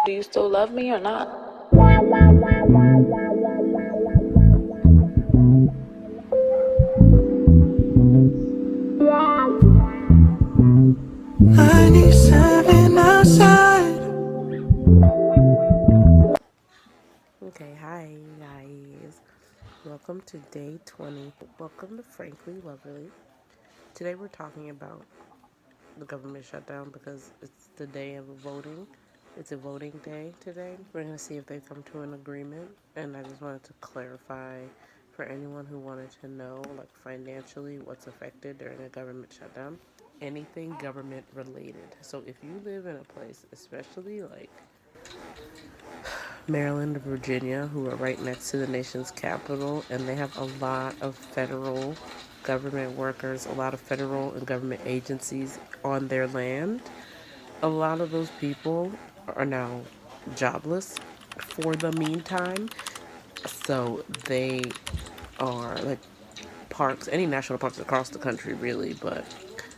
Do you still love me or not? I need 7 outside. Okay, hi guys. Welcome to day 20. Welcome to Frankly Lovely. Today we're talking about the government shutdown because it's the day of voting. It's a voting day today. We're going to see if they come to an agreement. And I just wanted to clarify for anyone who wanted to know, like financially, what's affected during a government shutdown. Anything government related. So if you live in a place, especially like Maryland and Virginia, who are right next to the nation's capital, and they have a lot of federal government workers, a lot of federal and government agencies on their land. A lot of those people are now jobless for the meantime. So they are like parks, any national parks across the country, really, but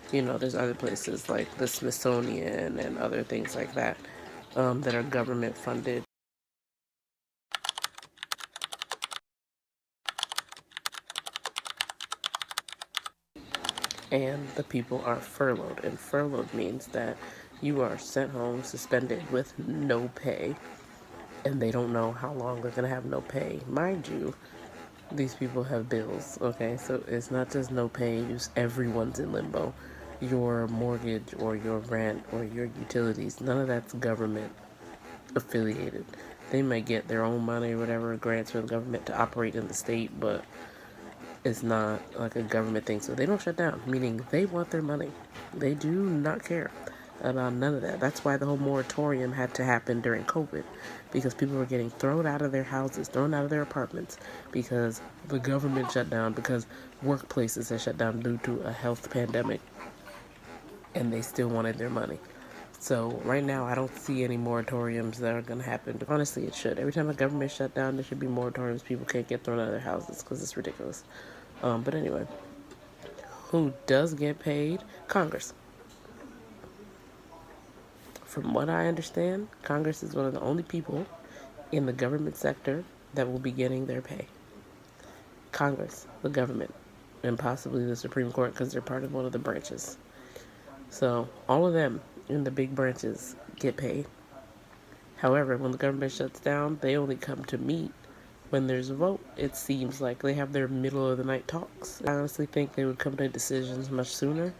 there's other places like the Smithsonian and other things like that that are government funded. And the people are furloughed. And furloughed means that you are sent home suspended with no pay, and they don't know how long they're going to have no pay. Mind you, these people have bills, okay? So it's not just no pay, just everyone's in limbo. Your mortgage or your rent or your utilities, none of that's government affiliated. They might get their own money or whatever, grants from the government to operate in the state, but it's not like a government thing. So they don't shut down, meaning they want their money. They do not care about none of that. That's why the whole moratorium had to happen during COVID, because people were getting thrown out of their houses, thrown out of their apartments, because the government shut down, because workplaces had shut down due to a health pandemic, and they still wanted their money. So right now, I don't see any moratoriums that are going to happen. Honestly, it should. Every time a government shut down, there should be moratoriums. People can't get thrown out of their houses because it's ridiculous. But anyway, who does get paid? Congress. From what I understand, Congress is one of the only people in the government sector that will be getting their pay. Congress, the government, and possibly the Supreme Court because they're part of one of the branches. So all of them in the big branches get paid. However, when the government shuts down, they only come to meet when there's a vote. It seems like they have their middle of the night talks. I honestly think they would come to decisions much sooner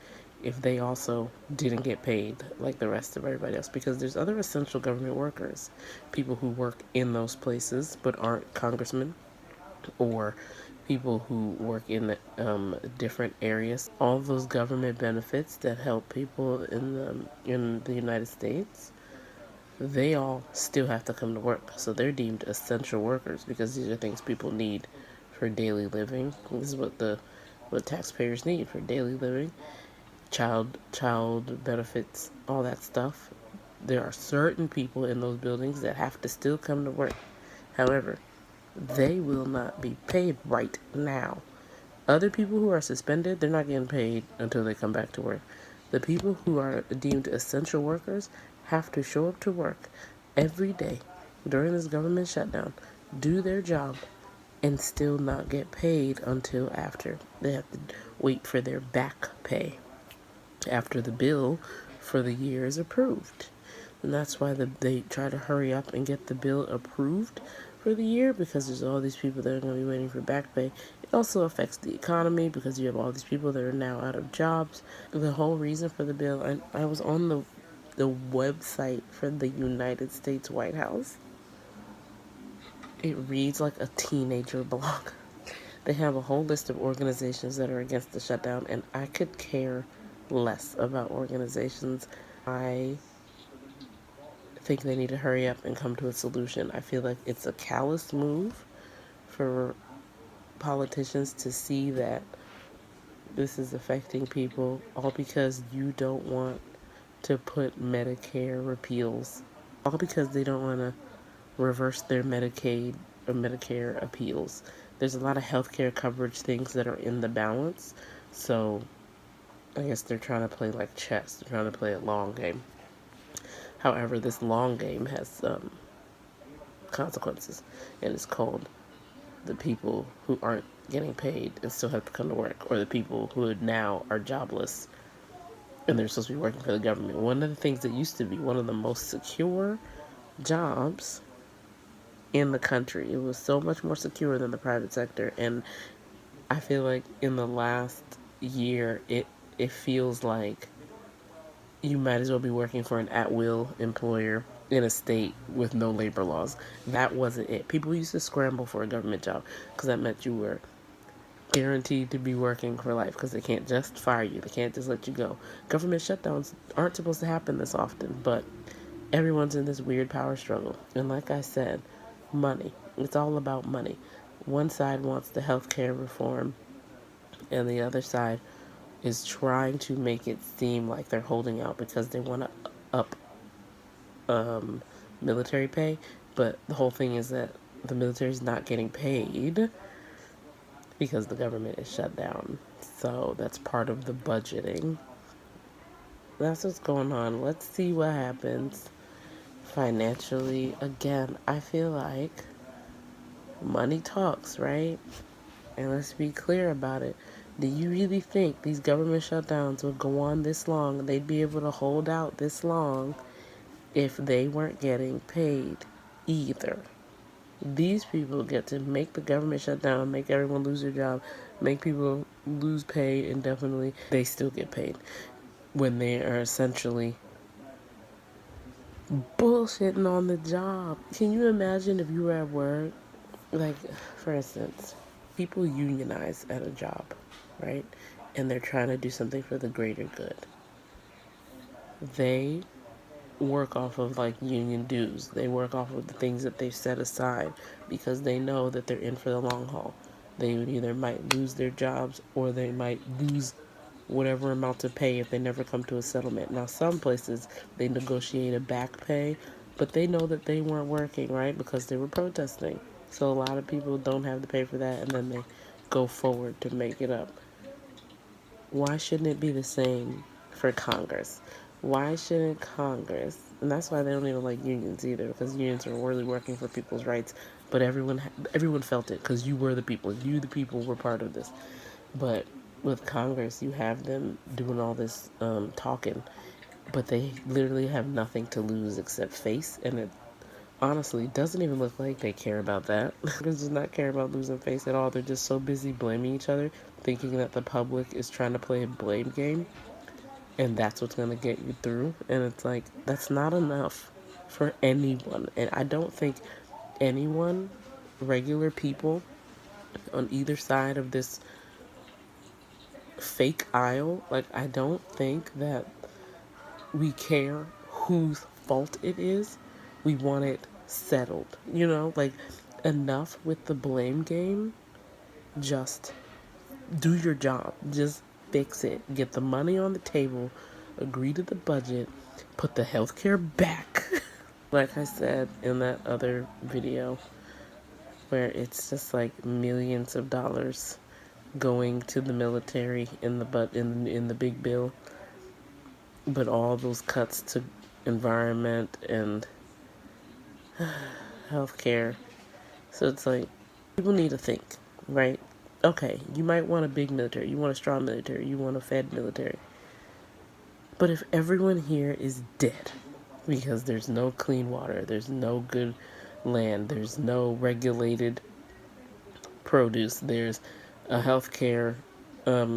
if they also didn't get paid like the rest of everybody else, because there's other essential government workers, people who work in those places but aren't congressmen, or people who work in different areas. All those government benefits that help people in the United States, they all still have to come to work. So they're deemed essential workers because these are things people need for daily living. This is what taxpayers need for daily living, child benefits, all that stuff. There are certain people in those buildings that have to still come to work. However, they will not be paid right now. Other people who are suspended, they're not getting paid until they come back to work. The people who are deemed essential workers have to show up to work every day during this government shutdown, do their job, and still not get paid until after. They have to wait for their back pay after the bill for the year is approved. And that's why they try to hurry up and get the bill approved for the year, because there's all these people that are going to be waiting for back pay. It also affects the economy because you have all these people that are now out of jobs. The whole reason for the bill, and I was on the website for the United States White House. It reads like a teenager blog. They have a whole list of organizations that are against the shutdown, and I could care less about organizations. I think they need to hurry up and come to a solution. I feel like it's a callous move for politicians to see that this is affecting people all because you don't want to put Medicare repeals, all because they don't want to reverse their Medicaid or Medicare appeals. There's a lot of healthcare coverage things that are in the balance, so I guess they're trying to play like chess. They're trying to play a long game. However, this long game has consequences, and it's called the people who aren't getting paid and still have to come to work, or the people who now are jobless and they're supposed to be working for the government. One of the things that used to be one of the most secure jobs in the country. It was so much more secure than the private sector, and I feel like in the last year it feels like you might as well be working for an at-will employer in a state with no labor laws. That wasn't it. People used to scramble for a government job because that meant you were guaranteed to be working for life, because they can't just fire you. They can't just let you go. Government shutdowns aren't supposed to happen this often, but everyone's in this weird power struggle. And like I said, money. It's all about money. One side wants the healthcare reform, and the other side is trying to make it seem like they're holding out because they want to up military pay. But the whole thing is that the military is not getting paid because the government is shut down. So that's part of the budgeting. That's what's going on. Let's see what happens financially. Again, I feel like money talks, right? And let's be clear about it. Do you really think these government shutdowns would go on this long? They'd be able to hold out this long if they weren't getting paid either. These people get to make the government shut down, make everyone lose their job, make people lose pay indefinitely. They still get paid when they are essentially bullshitting on the job. Can you imagine if you were at work? Like, for instance, people unionize at a job, right? And they're trying to do something for the greater good. They work off of like union dues. They work off of the things that they've set aside because they know that they're in for the long haul. They would either might lose their jobs or they might lose whatever amount of pay if they never come to a settlement. Now, some places they negotiate a back pay, but they know that they weren't working, right? Because they were protesting. So a lot of people don't have to pay for that, and then they go forward to make it up. Why shouldn't it be the same for Congress? Why shouldn't Congress, and that's why they don't even like unions either, because unions are really working for people's rights, but everyone felt it because you were the people. You, the people, were part of this. But with Congress, you have them doing all this talking, but they literally have nothing to lose except face, and it honestly doesn't even look like they care about that. Congress does not care about losing face at all. They're just so busy blaming each other, thinking that the public is trying to play a blame game, and that's what's going to get you through. And it's like, that's not enough for anyone. And I don't think anyone, regular people on either side of this fake aisle, like, I don't think that we care whose fault it is. We want it settled, like, enough with the blame game. Just do your job. Just fix it. Get the money on the table. Agree to the budget. Put the healthcare back. Like I said in that other video, where it's just like millions of dollars going to the military in the big bill, but all those cuts to environment and healthcare. So it's like, people need to think, right? Okay, you might want a big military, you want a strong military, you want a fed military. But if everyone here is dead because there's no clean water, there's no good land, there's no regulated produce, there's a healthcare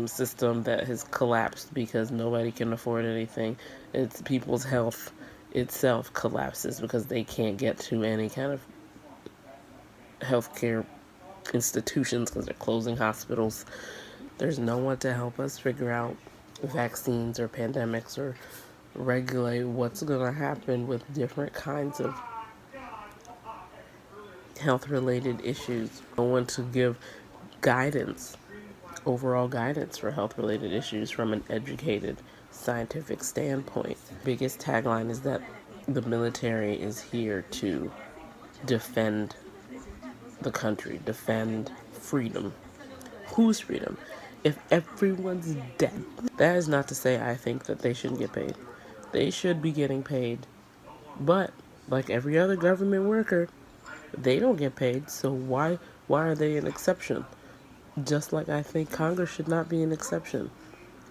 system that has collapsed because nobody can afford anything, it's people's health itself collapses because they can't get to any kind of healthcare institutions because they're closing hospitals. There's no one to help us figure out vaccines or pandemics or regulate what's going to happen with different kinds of health related issues. No one to give guidance, overall guidance for health related issues from an educated scientific standpoint. Biggest tagline is that the military is here to defend the country, defend freedom. Whose freedom? If everyone's dead. That is not to say I think that they shouldn't get paid. They should be getting paid But like every other government worker, they don't get paid. So why are they an exception? Just like I think Congress should not be an exception.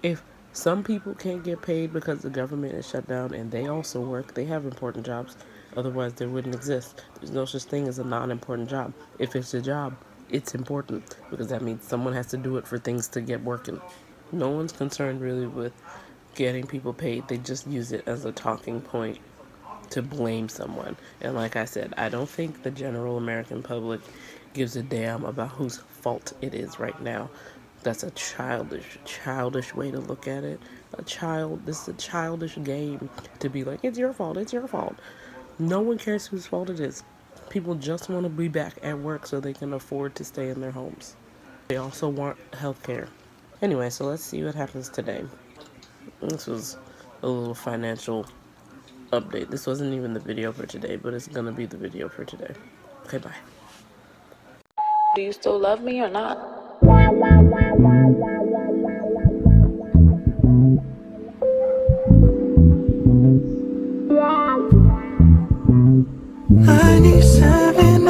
If some people can't get paid because the government is shut down and they also work, they have important jobs. Otherwise, they wouldn't exist. There's no such thing as a non important job. If it's a job, it's important because that means someone has to do it for things to get working. No one's concerned really with getting people paid, they just use it as a talking point to blame someone. And like I said, I don't think the general American public gives a damn about whose fault it is right now. That's a childish way to look at it. This is a childish game to be like, it's your fault, it's your fault. No one cares whose fault it is. People just want to be back at work so they can afford to stay in their homes. They also want health care. Anyway, so let's see what happens today. This was a little financial update. This wasn't even the video for today, but it's gonna be the video for today. Okay, bye. Do you still love me or not? I need 7